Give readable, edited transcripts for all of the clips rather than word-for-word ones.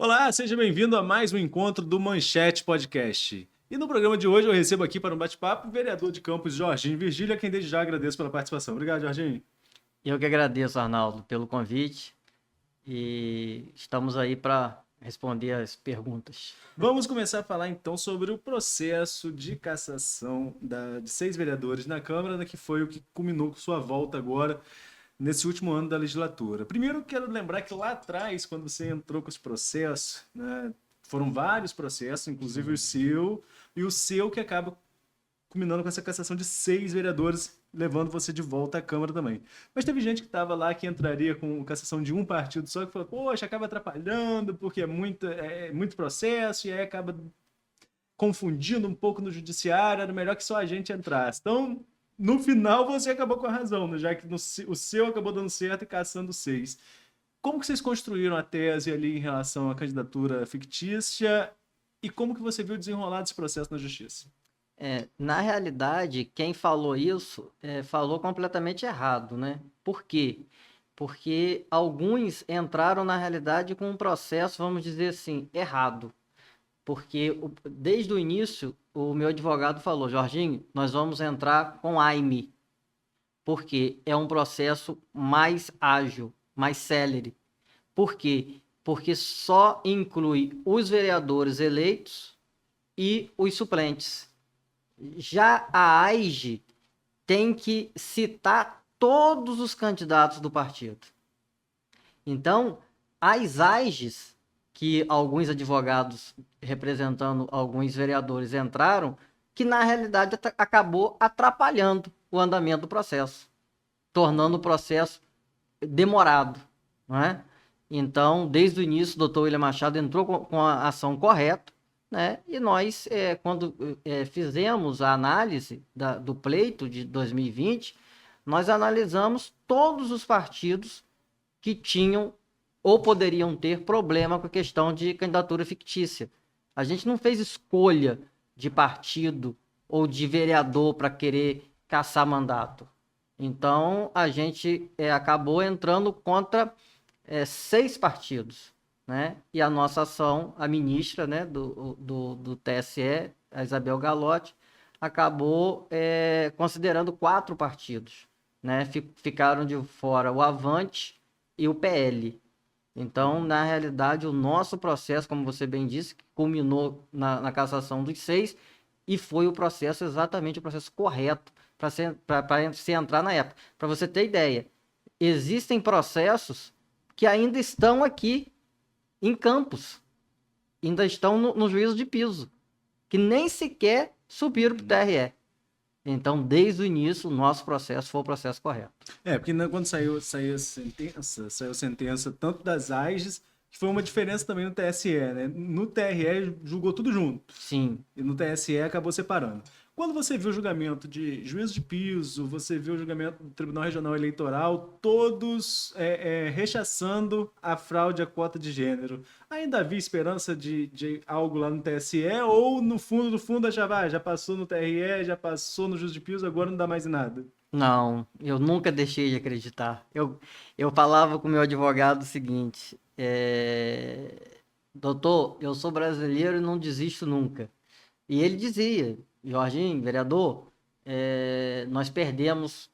Olá, seja bem-vindo a mais um encontro do Manchete Podcast. E no programa de hoje eu recebo aqui para um bate-papo o vereador de Campos, Jorginho Virgílio, a quem desde já agradeço pela participação. Obrigado, Jorginho. Eu que agradeço, Arnaldo, pelo convite e estamos aí para responder as perguntas. Vamos começar a falar então sobre o processo de cassação de 6 vereadores na Câmara, né, que foi o que culminou com sua volta agora nesse último ano da legislatura. Primeiro, quero lembrar que lá atrás, quando você entrou com esse processo, né, foram vários processos, inclusive o seu, e o seu que acaba culminando com essa cassação de 6 vereadores, levando você de volta à Câmara também. Mas teve gente que estava lá que entraria com cassação de um partido só, que falou, poxa, acaba atrapalhando, porque é muito processo, e aí acaba confundindo um pouco no judiciário, era melhor que só a gente entrasse. Então, no final, você acabou com a razão, né? Já que o seu acabou dando certo e caçando 6. Como que vocês construíram a tese ali em relação à candidatura fictícia e como que você viu desenrolar desse processo na justiça? Na realidade, quem falou isso falou completamente errado, né? Por quê? Porque alguns entraram, na realidade, com um processo, vamos dizer assim, errado. Porque desde o início, o meu advogado falou, Jorginho, nós vamos entrar com AIME, porque é um processo mais ágil, mais célere. Por quê? Porque só inclui os vereadores eleitos e os suplentes. Já a AIGE tem que citar todos os candidatos do partido. Então, as AIGES, que alguns advogados representando alguns vereadores entraram, que na realidade acabou atrapalhando o andamento do processo, tornando o processo demorado, não é? Então, desde o início, o doutor William Machado entrou com a ação correta, né? E nós, quando fizemos a análise do pleito de 2020, nós analisamos todos os partidos que tinham ou poderiam ter problema com a questão de candidatura fictícia. A gente não fez escolha de partido ou de vereador para querer caçar mandato. Então, a gente acabou entrando contra 6 partidos, né? E a nossa ação, a ministra, né, do TSE, a Isabel Galotti, acabou considerando 4 partidos, né? Ficaram de fora o Avante e o PL. Então, na realidade, o nosso processo, como você bem disse, culminou na cassação dos 6 e foi o processo, exatamente o processo correto para se entrar na época. Para você ter ideia, existem processos que ainda estão aqui em Campos, ainda estão no juízo de piso, que nem sequer subiram para o TRE. Então, desde o início, o nosso processo foi o processo correto. Porque quando saiu a sentença tanto das AIGES, que foi uma diferença também no TSE, né? No TRE julgou tudo junto. Sim. E no TSE acabou separando. Quando você viu o julgamento de juízo de piso, você viu o julgamento do Tribunal Regional Eleitoral, todos rechaçando a fraude à cota de gênero, ainda havia esperança de algo lá no TSE ou no fundo do fundo já passou no TRE, já passou no juízo de piso, agora não dá mais em nada? Não, eu nunca deixei de acreditar. Eu falava com o meu advogado o seguinte, doutor, eu sou brasileiro e não desisto nunca. E ele dizia, Jorginho, vereador, nós perdemos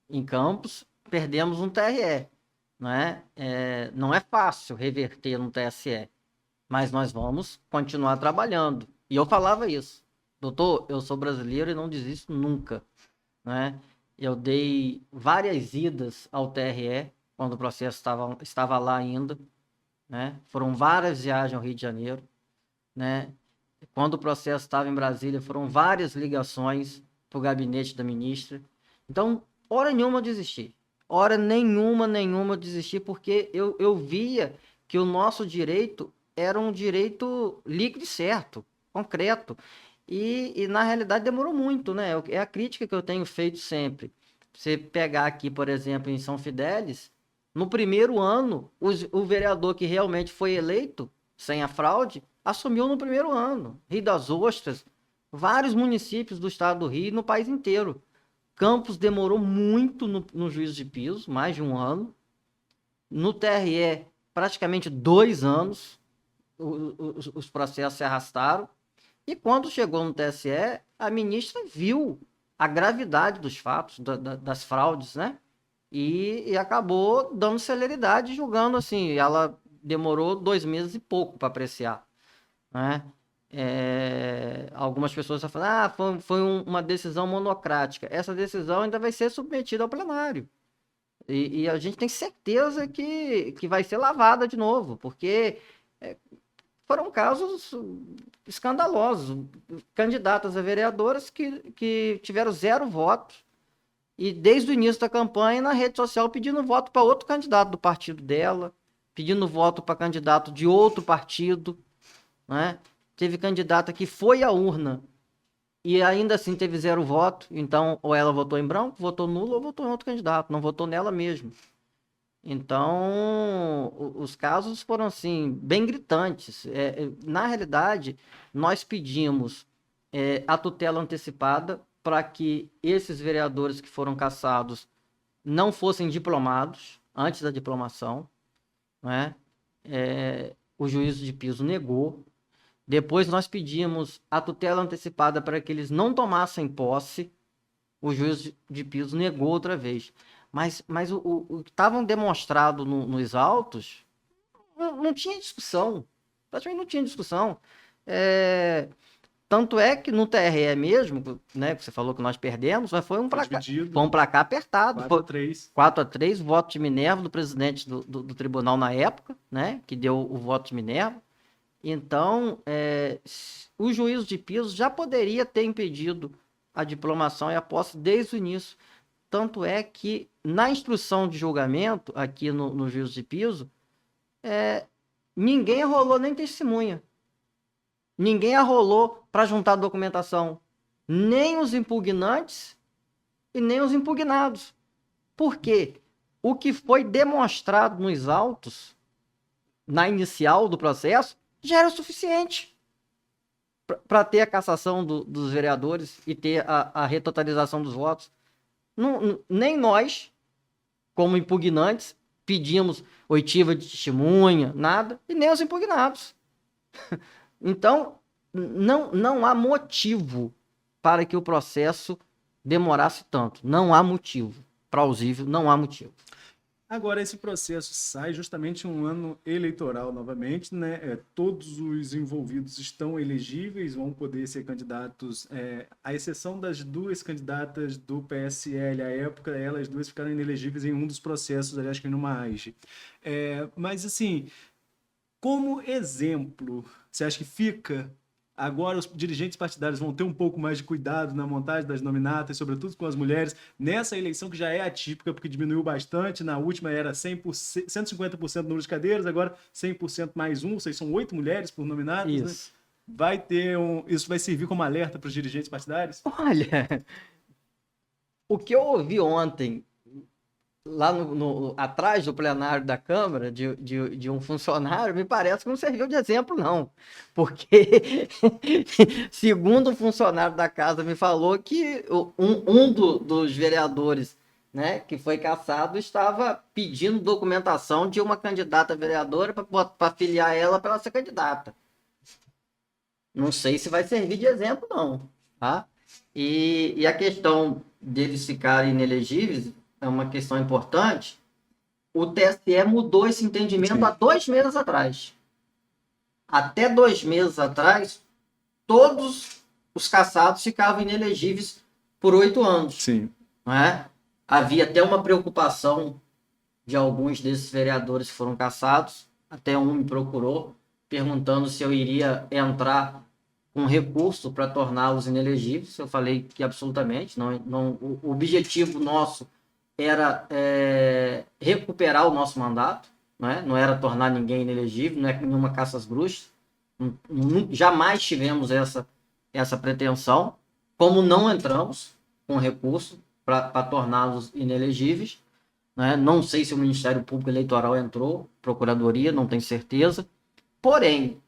em Campos, perdemos no TRE, não é? Não é fácil reverter no TSE, mas nós vamos continuar trabalhando. E eu falava isso, doutor, eu sou brasileiro e não desisto nunca, não é? Eu dei várias idas ao TRE, quando o processo estava lá ainda, né? Foram várias viagens ao Rio de Janeiro, né? Quando o processo estava em Brasília, foram várias ligações para o gabinete da ministra. Então, hora nenhuma eu desisti. Hora nenhuma eu desisti, porque eu via que o nosso direito era um direito líquido e certo, concreto. E na realidade demorou muito, né? É a crítica que eu tenho feito sempre. Você pegar aqui, por exemplo, em São Fidélis, no primeiro ano, o vereador que realmente foi eleito, sem a fraude, assumiu no primeiro ano. Rio das Ostras, vários municípios do estado do Rio e no país inteiro. Campos demorou muito no juízo de piso, mais de um ano. No TRE, praticamente 2 anos. os processos se arrastaram. E quando chegou no TSE, a ministra viu a gravidade dos fatos, das fraudes, né? E acabou dando celeridade, julgando assim. Ela demorou 2 meses e pouco para apreciar, né? Algumas pessoas falam, foi uma decisão monocrática. Essa decisão ainda vai ser submetida ao plenário. E a gente tem certeza que vai ser lavada de novo, porque foram casos escandalosos. Candidatas a vereadoras que tiveram 0 votos e desde o início da campanha na rede social pedindo voto para outro candidato do partido dela, pedindo voto para candidato de outro partido, né? Teve candidata que foi à urna e ainda assim teve 0 voto, então ou ela votou em branco, votou nulo ou votou em outro candidato, não votou nela mesmo. Então, os casos foram assim, bem gritantes. Na realidade, nós pedimos a tutela antecipada para que esses vereadores que foram cassados não fossem diplomados antes da diplomação, né? O juízo de piso negou. Depois nós pedimos a tutela antecipada para que eles não tomassem posse. O juízo de piso negou outra vez. Mas o que estavam demonstrado nos autos não tinha discussão. Praticamente não tinha discussão. Tanto é que no TRE mesmo, né, que você falou que nós perdemos, mas foi um placar apertado. 4-3. 4-3, voto de Minerva do presidente do tribunal na época, né, que deu o voto de Minerva. Então, o juízo de piso já poderia ter impedido a diplomação e a posse desde o início. Tanto é que, na instrução de julgamento, aqui no juízo de piso, ninguém arrolou nem testemunha. Ninguém arrolou para juntar documentação. Nem os impugnantes e nem os impugnados. Por quê? O que foi demonstrado nos autos, na inicial do processo, já era o suficiente para ter a cassação dos vereadores e ter a retotalização dos votos. Nem nós, como impugnantes, pedimos oitiva de testemunha, nada, e nem os impugnados. Então, não há motivo para que o processo demorasse tanto. Não há motivo plausível, não há motivo. Agora, esse processo sai justamente um ano eleitoral novamente, né? Todos os envolvidos estão elegíveis, vão poder ser candidatos, à exceção das 2 candidatas do PSL à época, elas 2 ficaram inelegíveis em um dos processos, aliás, que numa AIGE. Mas, assim, como exemplo, você acha que fica... Agora os dirigentes partidários vão ter um pouco mais de cuidado na montagem das nominatas, sobretudo com as mulheres, nessa eleição que já é atípica, porque diminuiu bastante. Na última era 100%, 150% do número de cadeiras, agora 100% mais um, ou seja, são 8 mulheres por nominatas. Isso. Né? Isso vai servir como alerta para os dirigentes partidários? Olha, o que eu ouvi ontem, lá atrás do plenário da Câmara, de um funcionário, me parece que não serviu de exemplo, não. Porque, segundo o funcionário da casa me falou que dos vereadores, né, que foi cassado estava pedindo documentação de uma candidata vereadora para filiar ela para ela ser candidata. Não sei se vai servir de exemplo, não. Tá? E a questão deles ficarem inelegíveis é uma questão importante. O TSE mudou esse entendimento Sim. Há 2 meses atrás. Até 2 meses atrás, todos os cassados ficavam inelegíveis por 8 anos. Sim. Não é? Havia até uma preocupação de alguns desses vereadores que foram cassados. Até um me procurou, perguntando se eu iria entrar com recurso para torná-los inelegíveis. Eu falei que absolutamente. Não, o objetivo nosso era recuperar o nosso mandato, não era tornar ninguém inelegível, não é nenhuma caça às bruxas. Jamais tivemos essa pretensão, como não entramos com recurso para torná-los inelegíveis. Não sei se o Ministério Público Eleitoral entrou, Procuradoria, não tenho certeza. Porém,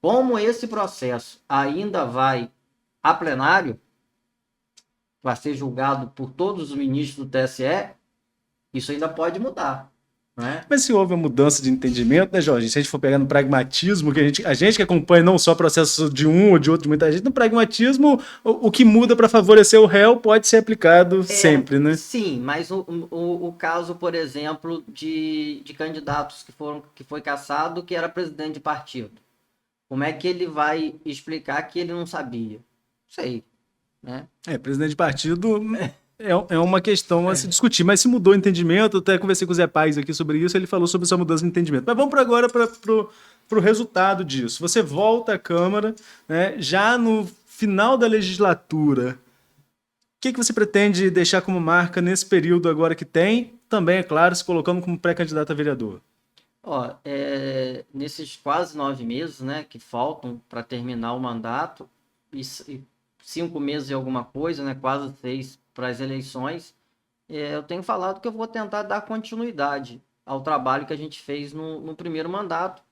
como esse processo ainda vai a plenário, vai ser julgado por todos os ministros do TSE, isso ainda pode mudar. né? Mas se houve uma mudança de entendimento, né, Jorge? Se a gente for pegar no pragmatismo, que a gente que acompanha não só o processo de um ou de outro, de muita gente, no pragmatismo, o que muda para favorecer o réu pode ser aplicado sempre, né? Sim, mas o caso, por exemplo, de candidatos que foi cassado, que era presidente de partido. Como é que ele vai explicar que ele não sabia? Sei, né? Presidente de partido é uma questão a se discutir, mas se mudou o entendimento, eu até conversei com o Zé Pais aqui sobre isso, ele falou sobre essa mudança de entendimento. Mas vamos agora para o resultado disso. Você volta à Câmara, né, já no final da legislatura. O que você pretende deixar como marca nesse período agora que tem? Também, é claro, se colocando como pré-candidato a vereador. Ó, nesses quase 9 meses, né, que faltam para terminar o mandato, e 5 meses e alguma coisa, né, quase 6 para as eleições, eu tenho falado que eu vou tentar dar continuidade ao trabalho que a gente fez no primeiro mandato,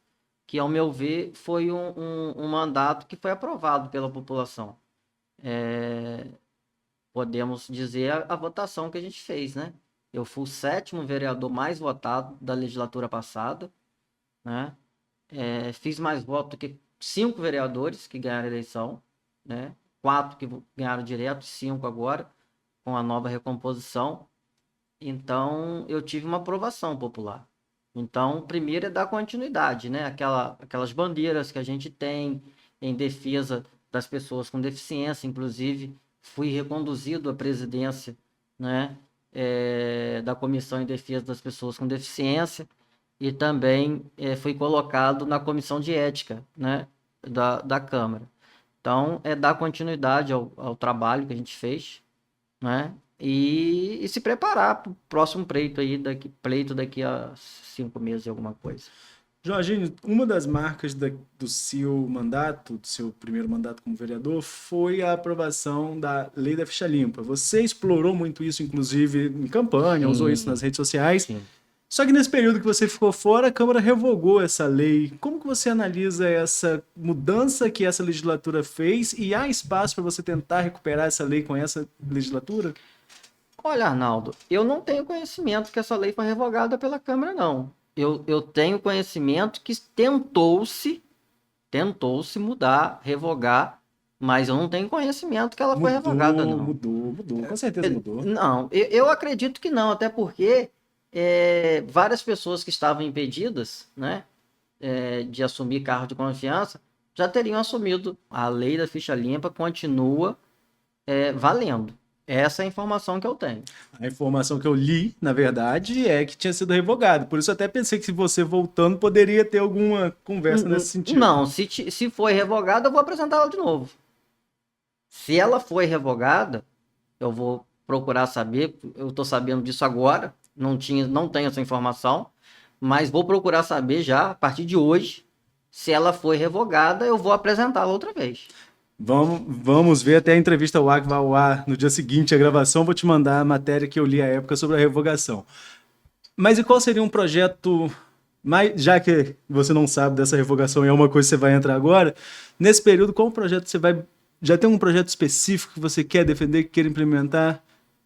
que, ao meu ver, foi um mandato que foi aprovado pela população. Podemos dizer a votação que a gente fez, né? Eu fui o 7º vereador mais votado da legislatura passada, né? Fiz mais votos do que 5 vereadores que ganharam a eleição, né? 4 que ganharam direto, 5 agora, com a nova recomposição. Então, eu tive uma aprovação popular. Então, primeiro é dar continuidade, né? Aquelas bandeiras que a gente tem em defesa das pessoas com deficiência, inclusive fui reconduzido à presidência, né, da Comissão em Defesa das Pessoas com Deficiência e também fui colocado na Comissão de Ética, né, da Câmara. Então, dar continuidade ao trabalho que a gente fez, né, e se preparar para o próximo pleito daqui a 5 meses e alguma coisa. Jorginho, uma das marcas do seu mandato, do seu primeiro mandato como vereador, foi a aprovação da Lei da Ficha Limpa. Você explorou muito isso, inclusive, em campanha, Sim, usou isso nas redes sociais. sim. Só que nesse período que você ficou fora, a Câmara revogou essa lei. Como que você analisa essa mudança que essa legislatura fez e há espaço para você tentar recuperar essa lei com essa legislatura? Olha, Arnaldo, eu não tenho conhecimento que essa lei foi revogada pela Câmara, não. Eu tenho conhecimento que tentou-se mudar, revogar, mas eu não tenho conhecimento que ela foi revogada, não. Mudou, com certeza mudou. Não, eu acredito que não, até porque várias pessoas que estavam impedidas, né, de assumir cargo de confiança já teriam assumido. A lei da ficha limpa continua valendo. Essa é a informação que eu tenho. A informação que eu li, na verdade, é que tinha sido revogado. Por isso eu até pensei que se você voltando, poderia ter alguma conversa nesse sentido. Não, se foi revogada, eu vou apresentar ela de novo. Se ela foi revogada, eu vou procurar saber. Eu estou sabendo disso agora. Não tenho essa informação. Mas vou procurar saber já, a partir de hoje, se ela foi revogada, eu vou apresentá-la outra vez. Vamos ver até a entrevista ao que vai ao ar no dia seguinte à gravação. Vou te mandar a matéria que eu li à época sobre a revogação. Mas e qual seria um projeto, já que você não sabe dessa revogação e é uma coisa que você vai entrar agora, nesse período, qual projeto você vai... Já tem um projeto específico que você quer defender, que quer implementar?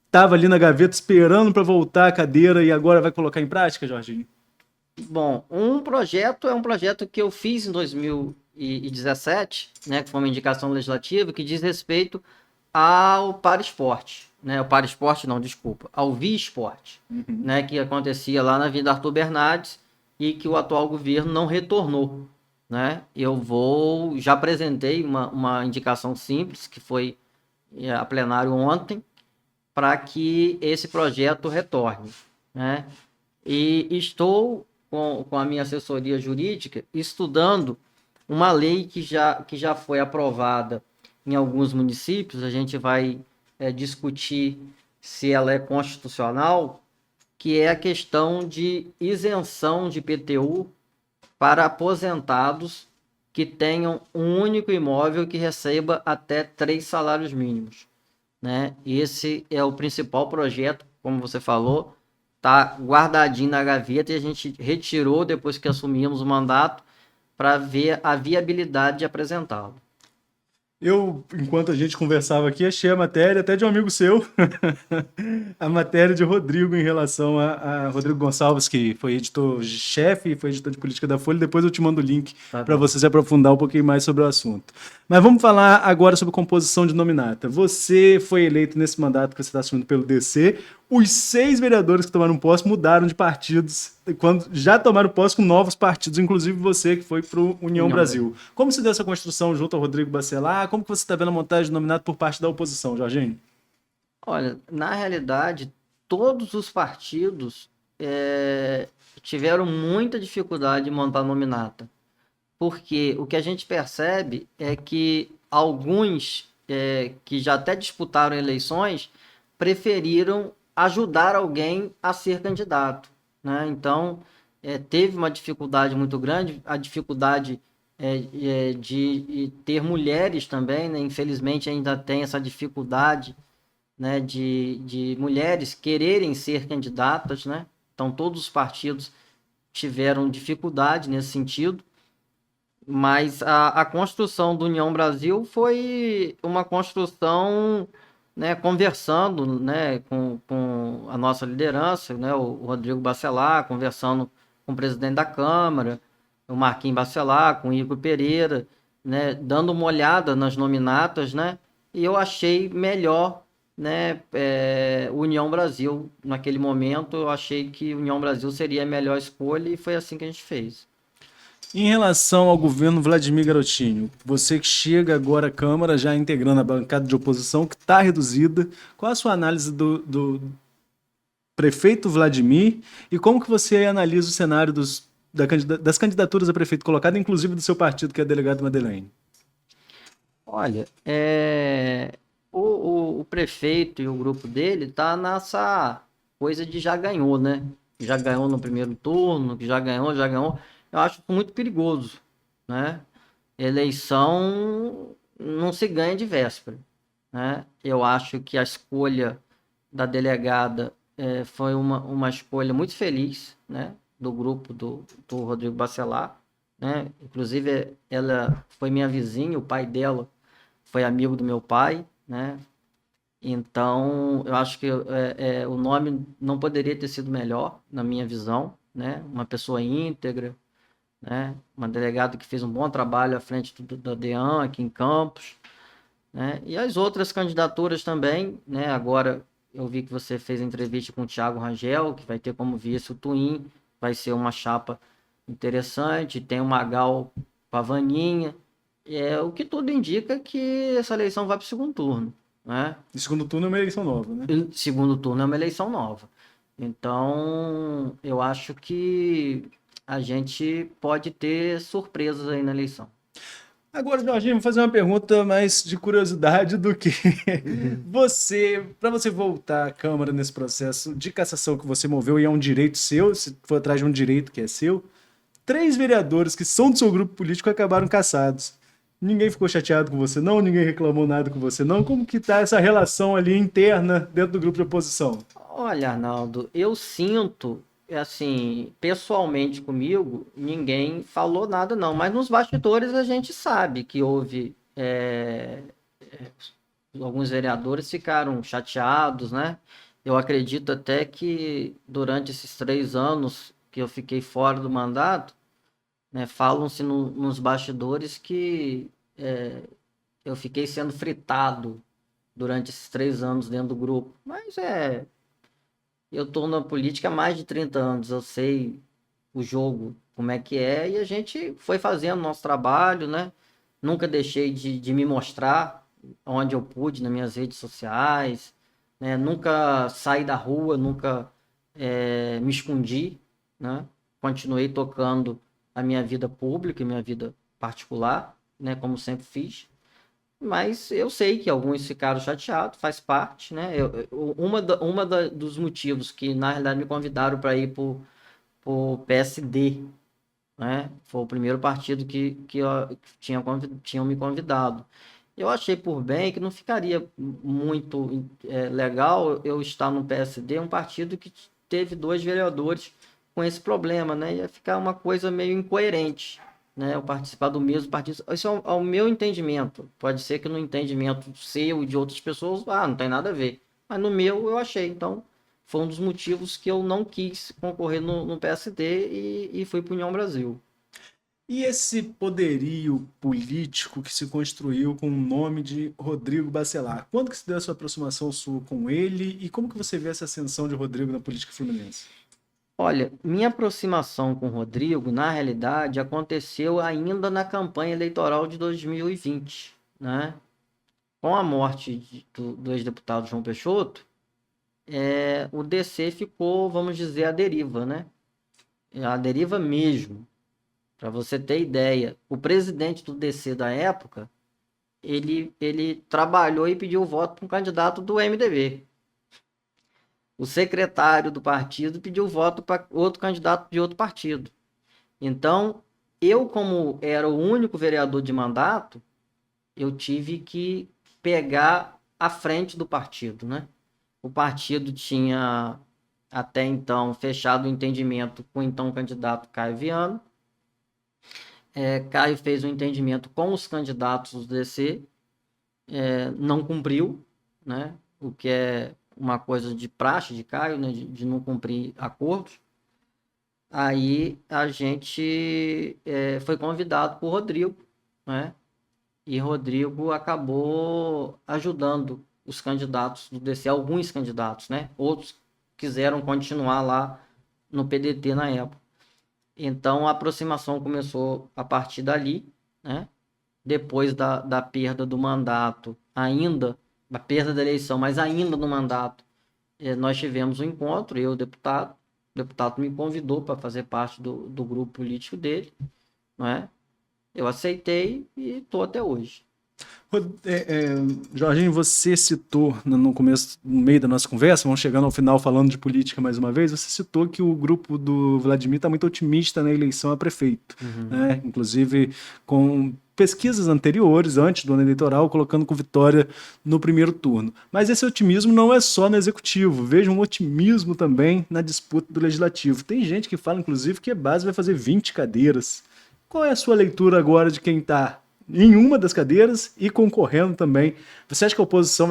Estava ali na gaveta esperando para voltar à cadeira e agora vai colocar em prática, Jorginho? Bom, um projeto que eu fiz em 2017, né, que foi uma indicação legislativa que diz respeito ao paraesporte, né, ao Via Esporte, né, que acontecia lá na Avenida Arthur Bernardes e que o atual governo não retornou, né. Já apresentei uma indicação simples que foi a plenário ontem para que esse projeto retorne, né, e estou com a minha assessoria jurídica, estudando uma lei que já foi aprovada em alguns municípios. A gente vai discutir se ela é constitucional, que é a questão de isenção de IPTU para aposentados que tenham um único imóvel que receba até 3 salários mínimos, né? Esse é o principal projeto, como você falou, está guardadinho na gaveta e a gente retirou depois que assumimos o mandato para ver a viabilidade de apresentá-lo. Enquanto a gente conversava aqui, achei a matéria até de um amigo seu, a matéria de Rodrigo em relação a Rodrigo Gonçalves, que foi editor-chefe, foi editor de política da Folha. Depois eu te mando o link Tá para bom. você se aprofundar um pouquinho mais sobre o assunto. Mas vamos falar agora sobre composição de nominata. Você foi eleito nesse mandato que você está assumindo pelo DC. Os 6 vereadores que tomaram posse mudaram de partidos, quando já tomaram posse com novos partidos, inclusive você que foi para o União União Brasil. Brasil. Como se deu essa construção junto ao Rodrigo Bacelar? Como que você está vendo a montagem de nominato por parte da oposição, Jorginho? Olha, na realidade, todos os partidos tiveram muita dificuldade em montar nominata, porque o que a gente percebe é que alguns que já até disputaram eleições preferiram ajudar alguém a ser candidato, né? Então, teve uma dificuldade muito grande, a dificuldade de ter mulheres também, né? Infelizmente ainda tem essa dificuldade, né, de mulheres quererem ser candidatas, né? Então todos os partidos tiveram dificuldade nesse sentido, mas a construção do União Brasil foi uma construção, né, conversando, né, com a nossa liderança, né, o Rodrigo Bacelar, conversando com o presidente da Câmara, o Marquinhos Bacelar, com o Igor Pereira, né, dando uma olhada nas nominatas, né, e eu achei melhor, né, União Brasil. Naquele momento eu achei que União Brasil seria a melhor escolha e foi assim que a gente fez. Em relação ao governo Vladimir Garotinho, você que chega agora à Câmara, já integrando a bancada de oposição, que está reduzida, qual a sua análise do prefeito Vladimir e como que você analisa o cenário das candidaturas a prefeito colocado, inclusive do seu partido, que é a delegado Madeleine? Olha, o prefeito e o grupo dele tá nessa coisa de já ganhou, né? Já ganhou no primeiro turno, que já ganhou, já ganhou. Eu acho muito perigoso, né? Eleição não se ganha de véspera, né? Eu acho que a escolha da delegada foi uma escolha muito feliz, né? Do grupo do Rodrigo Bacelar, né? Inclusive, ela foi minha vizinha, o pai dela foi amigo do meu pai, né? Então, eu acho que o nome não poderia ter sido melhor, na minha visão, né? Uma pessoa íntegra, né? Uma delegada que fez um bom trabalho à frente da DEAN aqui em Campos, né? E as outras candidaturas também, né? Agora, eu vi que você fez entrevista com o Thiago Rangel, que vai ter como vice o Twin, vai ser uma chapa interessante, tem o Magal Pavaninha, o que tudo indica que essa eleição vai para o segundo turno, né? E segundo turno é uma eleição nova, né? E segundo turno é uma eleição nova. Então, eu acho que a gente pode ter surpresas aí na eleição. Agora, Jorginho, vou fazer uma pergunta mais de curiosidade do que para você voltar à Câmara nesse processo de cassação que você moveu, e é um direito seu, se for atrás de um direito que é seu, 3 vereadores que são do seu grupo político acabaram cassados. Ninguém ficou chateado com você, não? Ninguém reclamou nada com você, não? Como que tá essa relação ali interna dentro do grupo de oposição? Olha, Arnaldo, eu sinto, assim, pessoalmente comigo, ninguém falou nada não, mas nos bastidores a gente sabe que houve, alguns vereadores ficaram chateados, né? Eu acredito até que durante esses 3 anos que eu fiquei fora do mandato, né, falam-se nos bastidores que eu fiquei sendo fritado durante esses 3 anos dentro do grupo, mas eu estou na política há mais de 30 anos, eu sei o jogo, como é que é, e a gente foi fazendo nosso trabalho, né? Nunca deixei de me mostrar onde eu pude nas minhas redes sociais, né? Nunca saí da rua, nunca me escondi, né? Continuei tocando a minha vida pública e minha vida particular, né? Como sempre fiz. Mas eu sei que alguns ficaram chateados, faz parte, né? Dos motivos que, na realidade, me convidaram para ir para o PSD, né? Foi o primeiro partido que tinham me convidado. Eu achei por bem que não ficaria muito legal eu estar no PSD, um partido que teve 2 vereadores com esse problema, né? Ia ficar uma coisa meio incoerente, né, eu participar do mesmo partido. Isso é o meu entendimento. Pode ser que no entendimento seu e de outras pessoas, não tem nada a ver. Mas no meu eu achei. Então, foi um dos motivos que eu não quis concorrer no PSD e fui para União Brasil. E esse poderio político que se construiu com o nome de Rodrigo Bacelar, quando que se deu a sua aproximação sua com ele e como que você vê essa ascensão de Rodrigo na política fluminense? Olha, minha aproximação com o Rodrigo, na realidade, aconteceu ainda na campanha eleitoral de 2020, né? Com a morte do ex-deputado João Peixoto, o DC ficou, vamos dizer, à deriva, né? À deriva mesmo. Para você ter ideia, o presidente do DC da época, ele trabalhou e pediu voto para um candidato do MDB. O secretário do partido pediu voto para outro candidato de outro partido. Então, eu, como era o único vereador de mandato, eu tive que pegar a frente do partido, né? O partido tinha, até então, fechado o entendimento com o então candidato Caio Viana. Caio fez um entendimento com os candidatos do DC, não cumpriu, né? O que é uma coisa de praxe de Caio, né? De não cumprir acordos. Aí a gente foi convidado por Rodrigo, né? E Rodrigo acabou ajudando os candidatos do DC, alguns candidatos, né? Outros quiseram continuar lá no PDT na época. Então a aproximação começou a partir dali, né? Depois da perda do mandato, ainda, da perda da eleição, mas ainda no mandato, nós tivemos um encontro, eu, deputado, o deputado me convidou para fazer parte do grupo político dele, não é? Eu aceitei e estou até hoje. Jorginho, você citou no começo, no meio da nossa conversa, vamos chegando ao final falando de política mais uma vez, você citou que o grupo do Vladimir está muito otimista na eleição a prefeito, né? Inclusive com pesquisas anteriores, antes do ano eleitoral, colocando com vitória no primeiro turno. Mas esse otimismo não é só no executivo, vejo um otimismo também na disputa do legislativo. Tem gente que fala, inclusive, que a base vai fazer 20 cadeiras. Qual é a sua leitura agora de quem está em uma das cadeiras e concorrendo também? Você acha que a oposição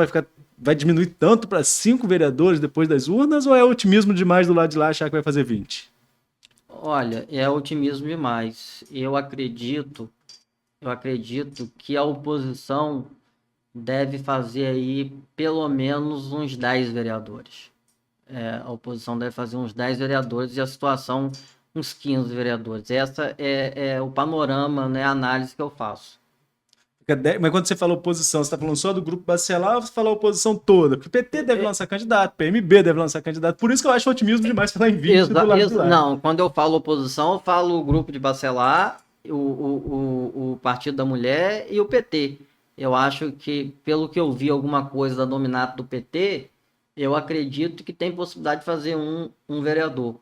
vai diminuir tanto para 5 vereadores depois das urnas ou é otimismo demais do lado de lá achar que vai fazer 20? Olha, é otimismo demais. Eu acredito que a oposição deve fazer aí pelo menos uns 10 vereadores. A oposição deve fazer uns 10 vereadores e a situação uns 15 vereadores. Essa é o panorama, né, a análise que eu faço. Mas quando você fala oposição, você está falando só do grupo Bacelar ou você fala a oposição toda? Porque o PT deve lançar candidato, PMB deve lançar candidato. Por isso que eu acho otimismo demais falar em 20 do lado de lá. Não, quando eu falo oposição, eu falo o grupo de Bacelar, o Partido da Mulher e o PT. Eu acho que, pelo que eu vi alguma coisa da nominata do PT, eu acredito que tem possibilidade de fazer um vereador.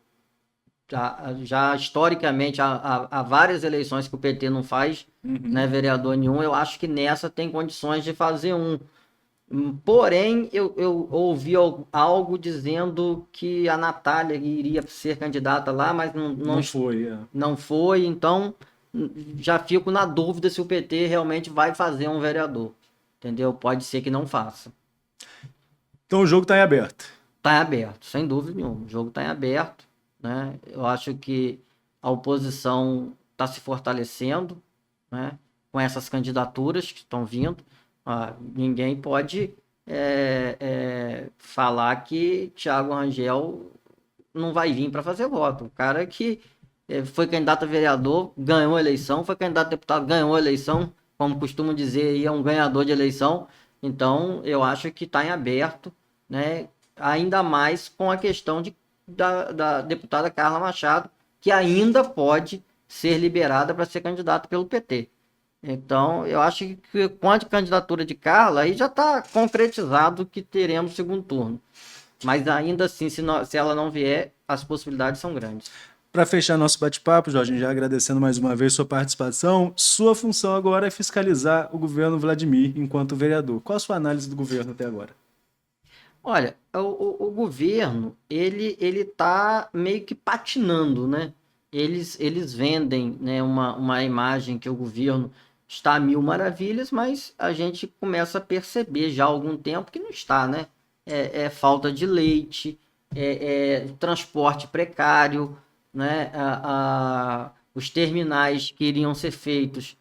Já historicamente, há várias eleições que o PT não faz, né, vereador nenhum. Eu acho que nessa tem condições de fazer um. Porém, eu ouvi algo dizendo que a Natália iria ser candidata lá, mas não foi. Não foi, então já fico na dúvida se o PT realmente vai fazer um vereador. Entendeu? Pode ser que não faça. Então o jogo está em aberto. Está em aberto, sem dúvida nenhuma. O jogo está em aberto, né? Eu acho que a oposição está se fortalecendo, né, com essas candidaturas que estão vindo. Ninguém pode falar que Thiago Rangel não vai vir para fazer voto. O cara que foi candidato a vereador, ganhou a eleição, foi candidato a deputado, ganhou a eleição, como costumam dizer, aí é um ganhador de eleição. Então, eu acho que está em aberto, né, ainda mais com a questão da deputada Carla Machado, que ainda pode ser liberada para ser candidata pelo PT. Então, eu acho que com a candidatura de Carla, aí já está concretizado que teremos segundo turno. Mas ainda assim, se ela não vier, as possibilidades são grandes. Para fechar nosso bate-papo, Jorge, já agradecendo mais uma vez sua participação, sua função agora é fiscalizar o governo Vladimir enquanto vereador. Qual a sua análise do governo até agora? Olha, o governo, ele tá meio que patinando, né? eles vendem, né, uma imagem que o governo está a mil maravilhas, mas a gente começa a perceber já há algum tempo que não está, né? É falta de leite, transporte precário, né? Os terminais que iriam ser feitos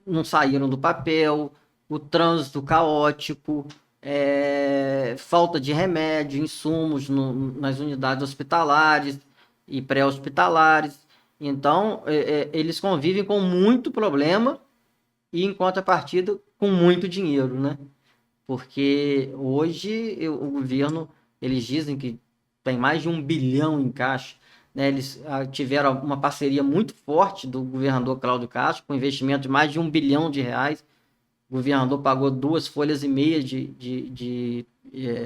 não saíram do papel, o trânsito caótico, falta de remédio, insumos nas unidades hospitalares e pré-hospitalares. Então, eles convivem com muito problema e, em contrapartida, com muito dinheiro, né? Porque hoje o governo, eles dizem que tem mais de 1 bilhão em caixa, né? Eles tiveram uma parceria muito forte do governador Cláudio Castro, com investimento de mais de R$ 1 bilhão. O governador pagou 2,5 folhas de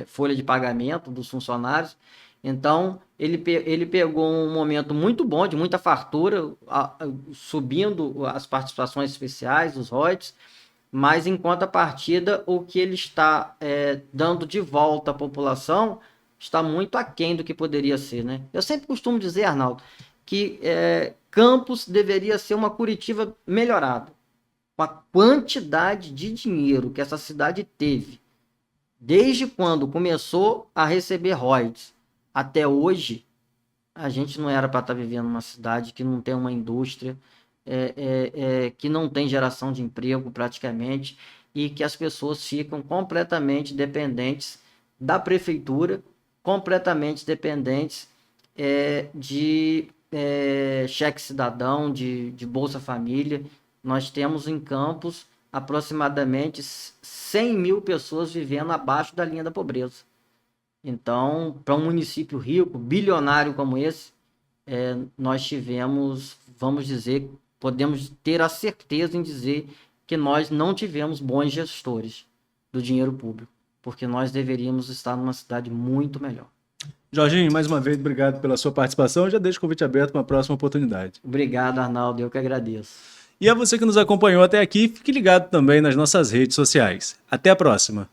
folha de pagamento dos funcionários. Então, ele pegou um momento muito bom, de muita fartura, subindo as participações especiais, os royalties, mas em contrapartida, o que ele está dando de volta à população está muito aquém do que poderia ser, né? Eu sempre costumo dizer, Arnaldo, que Campos deveria ser uma Curitiba melhorada. Com a quantidade de dinheiro que essa cidade teve, desde quando começou a receber royalties até hoje, a gente não era para estar vivendo numa cidade que não tem uma indústria, que não tem geração de emprego praticamente, e que as pessoas ficam completamente dependentes da prefeitura, completamente dependentes de cheque cidadão, de Bolsa Família. Nós temos em Campos aproximadamente 100 mil pessoas vivendo abaixo da linha da pobreza. Então, para um município rico, bilionário como esse, nós tivemos, vamos dizer, podemos ter a certeza em dizer que nós não tivemos bons gestores do dinheiro público, porque nós deveríamos estar numa cidade muito melhor. Jorginho, mais uma vez, obrigado pela sua participação. Já deixo o convite aberto para uma próxima oportunidade. Obrigado, Arnaldo. Eu que agradeço. E a você que nos acompanhou até aqui, fique ligado também nas nossas redes sociais. Até a próxima!